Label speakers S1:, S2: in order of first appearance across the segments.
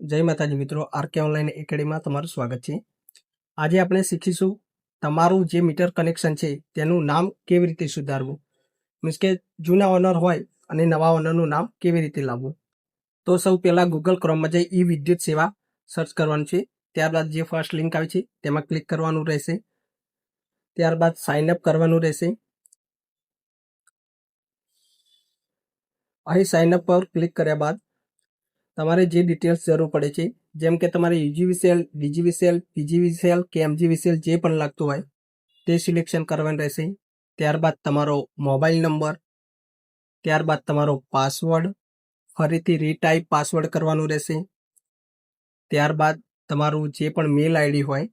S1: જય માતાજી મિત્રો, આરકે ઓનલાઈન એકેડમીમાં તમારું સ્વાગત છે. આજે આપણે શીખીશું તમારું જે મીટર કનેક્શન છે તેનું નામ કેવી રીતે સુધારવું. મીન્સ કે જૂના ઓનર હોય અને નવા ઓનરનું નામ કેવી રીતે લાવવું. તો સૌ પહેલાં ગૂગલ ક્રોમમાં જઈ ઈ વિદ્યુત સેવા સર્ચ કરવાનું છે. ત્યારબાદ જે ફર્સ્ટ લિંક આવી છે તેમાં ક્લિક કરવાનું રહેશે. ત્યારબાદ સાઇન અપ કરવાનું રહેશે. અહીં સાઇન અપ પર ક્લિક કર્યા બાદ તમારે જે ડિટેલ્સ જરૂર પડે છે, જેમ કે તમારે યુજીવીસીએલ, ડીજીવીસીએલ, પીજીવીસીએલ કે એમજીવીસીએલ જે પણ લાગતું હોય તે સિલેક્શન કરવાનું રહેશે. ત્યારબાદ તમારો મોબાઈલ નંબર, ત્યારબાદ તમારો પાસવર્ડ, ફરીથી રીટાઈપ પાસવર્ડ કરવાનું રહેશે. ત્યારબાદ તમારું જે પણ મેલ આઈડી હોય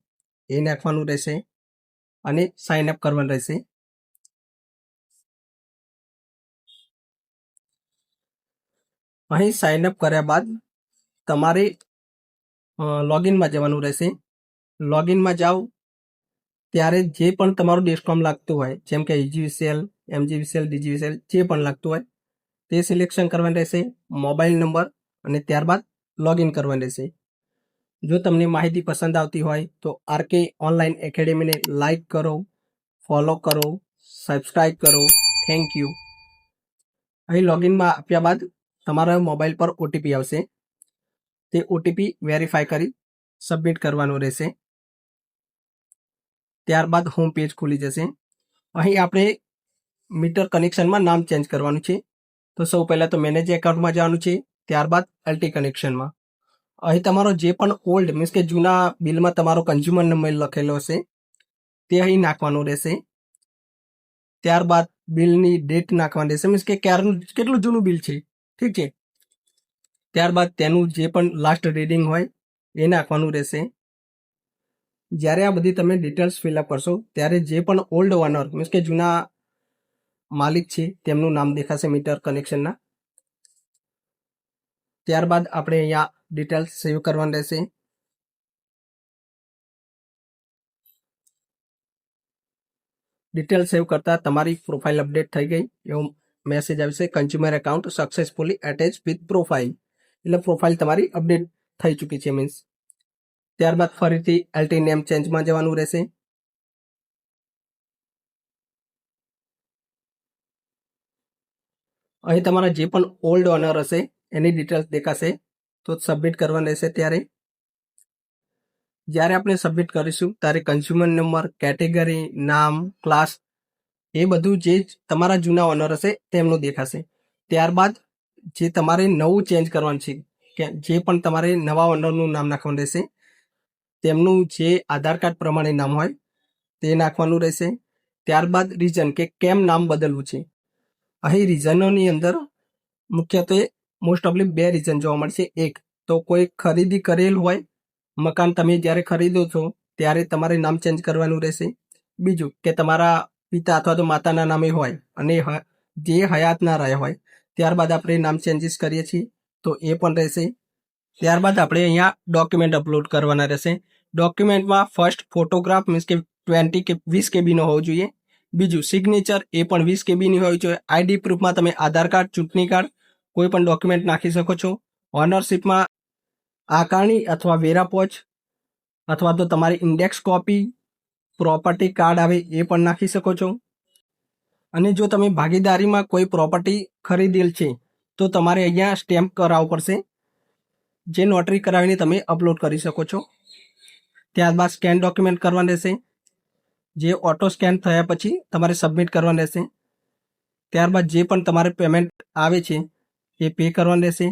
S1: એ નાખવાનું રહેશે અને સાઇન અપ કરવાનું રહેશે. અહીં સાઇન અપ કર્યા બાદ તમારે લોગિનમાં જવાનું રહેશે. લોગિનમાં જાઓ ત્યારે જે પણ તમારું ડેસ્કટોપ લાગતું હોય, જેમ કે યુજીવીસીએલ, એમજીવીસીએલ, ડીજીવીસીએલ જે પણ લાગતું હોય તે સિલેક્શન કરવાનું રહેશે, મોબાઈલ નંબર અને ત્યારબાદ લોગિન કરવાનું રહેશે. જો તમને માહિતી પસંદ આવતી હોય તો આરકે ઓનલાઈન એકેડમીને લાઈક કરો, ફોલો કરો, સબસ્ક્રાઈબ કરો. Thank you. અહીં લોગિનમાં આપ્યા બાદ તમારા મોબાઈલ પર ઓટીપી આવશે. તે ઓટીપી વેરીફાઈ કરી સબમિટ કરવાનું રહેશે. ત્યારબાદ હોમ પેજ ખુલી જશે. અહીં આપણે મીટર કનેક્શનમાં નામ ચેન્જ કરવાનું છે. તો સૌ પહેલાં તો મેનેજ એકાઉન્ટમાં જવાનું છે, ત્યારબાદ એલટી કનેક્શનમાં. અહીં તમારો જે પણ ઓલ્ડ મીન્સ કે જૂના બિલમાં તમારો કન્ઝ્યુમર નંબર લખેલો હશે તે અહીં નાખવાનું રહેશે. ત્યારબાદ બિલની ડેટ નાખવાની રહેશે, મીન્સ કે ક્યારનું કેટલું જૂનું બિલ છે, ઠીક છે. ત્યારબાદ તેનું જે પણ લાસ્ટ રીડિંગ હોય એ નાખવાનું રહેશે. જ્યારે આ બધી તમે ડિટેલ્સ ફિલઅપ કરશો ત્યારે જે પણ ઓલ્ડ ઓનર મીન્સ કે જૂના માલિક છે તેમનું નામ દેખાશે મીટર કનેક્શનના. ત્યારબાદ આપણે અહીંયા ડિટેલ્સ સેવ કરવાની રહેશે. ડિટેલ સેવ કરતાં તમારી પ્રોફાઇલ અપડેટ થઈ ગઈ એવો મેસેજ આવશે. Consumer account successfully attach with profile, એટલે પ્રોફાઇલ તમારી અપડેટ થઈ ચૂકી છે મીન્સ. ત્યારબાદ ફરીથી એલટી નેમ ચેન્જમાં જવાનું રહેશે. અહીં તમારા જે પણ ઓલ્ડ ઓનર હશે એની ડિટેલ્સ દેખાશે, તો સબમિટ કરવાનું રહેશે. જ્યારે આપણે સબમિટ કરીશું ત્યારે કન્ઝ્યુમર નંબર, કેટેગરી, નામ, ક્લાસ એ બધું જે તમારા જૂના ઓનર હશે તેમનું દેખાશે. ત્યારબાદ જે તમારે નવું ચેન્જ કરવાનું છે, કે જે પણ તમારે નવા ઓનરનું નામ નાખવાનું રહેશે, તેમનું જે આધાર કાર્ડ પ્રમાણે નામ હોય તે નાખવાનું રહેશે. ત્યારબાદ રીઝન, કે કેમ નામ બદલવું છે. અહીં રીઝનોની અંદર મુખ્યત્વે મોસ્ટ ઓફલી બે રીઝન જોવા મળશે. એક તો કોઈ ખરીદી કરેલ હોય, મકાન તમે જ્યારે ખરીદો છો ત્યારે તમારે નામ ચેન્જ કરવાનું રહેશે. બીજું કે તમારા પિતા અથવા તો માતાના નામે હોય અને જે હયાત ના રહ્યા હોય, ત્યારબાદ આપણે નામ ચેન્જીસ કરીએ છીએ તો એ પણ રહેશે. ત્યારબાદ આપણે અહીંયા ડોક્યુમેન્ટ અપલોડ કરવાના રહેશે. ડોક્યુમેન્ટમાં ફર્સ્ટ ફોટોગ્રાફ મીન્સ કે 20 કે 20 કેબીનો હોવો જોઈએ. બીજું સિગ્નેચર એ પણ 20 કેબીની હોવી જોઈએ. આઈડી પ્રૂફમાં તમે આધાર કાર્ડ, ચૂંટણી કાર્ડ કોઈ પણ ડોક્યુમેન્ટ નાખી શકો છો. ઓનરશિપમાં આકારણી અથવા વેરાપોચ અથવા તો તમારી ઇન્ડેક્સ કોપી, પ્રોપર્ટી કાર્ડ આવે એ પણ નાખી શકો છો. અને જો તમે ભાગીદારીમાં કોઈ પ્રોપર્ટી ખરીદેલ છે તો તમારે અહીંયા સ્ટેમ્પ કરાવવું પડશે, જે નોટરી કરાવીને તમે અપલોડ કરી શકો છો. ત્યારબાદ સ્કેન ડોક્યુમેન્ટ કરવાનું રહેશે, જે ઓટો સ્કેન થયા પછી તમારે સબમિટ કરવાનું રહેશે. ત્યારબાદ જે પણ તમારે પેમેન્ટ આવે છે એ પે કરવાનું રહેશે.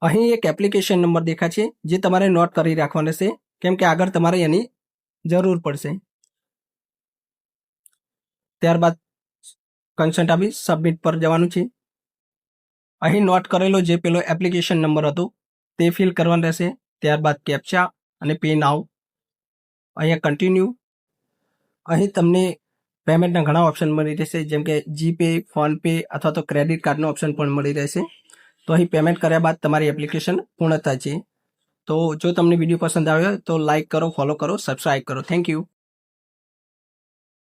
S1: અહીં એક એપ્લિકેશન નંબર દેખાય છે જે તમારે નોટ કરી રાખવાનો રહેશે, કેમ કે આગળ તમારે એની જરૂર પડશે. ત્યારબાદ કન્સન્ટ આપી સબમિટ પર જવાનું છે. અહીં નોટ કરેલો જે પેલો એપ્લિકેશન નંબર હતો તે ફિલ કરવાનો રહેશે. ત્યારબાદ કેપ્ચા અને પે નાવ. અહીંયા કન્ટિન્યુ. અહીં તમને પેમેન્ટના ઘણા ઓપ્શન મળી રહેશે, જેમ કે જીપે, ફોનપે અથવા તો ક્રેડિટ કાર્ડનો ઓપ્શન પણ મળી રહેશે. તો અહીં પેમેન્ટ કર્યા બાદ તમારી એપ્લિકેશન પૂર્ણ થાય છે. તો જો તમને વિડીયો પસંદ આવ્યો તો લાઈક કરો, ફોલો કરો, સબસ્ક્રાઈબ કરો. Thank you.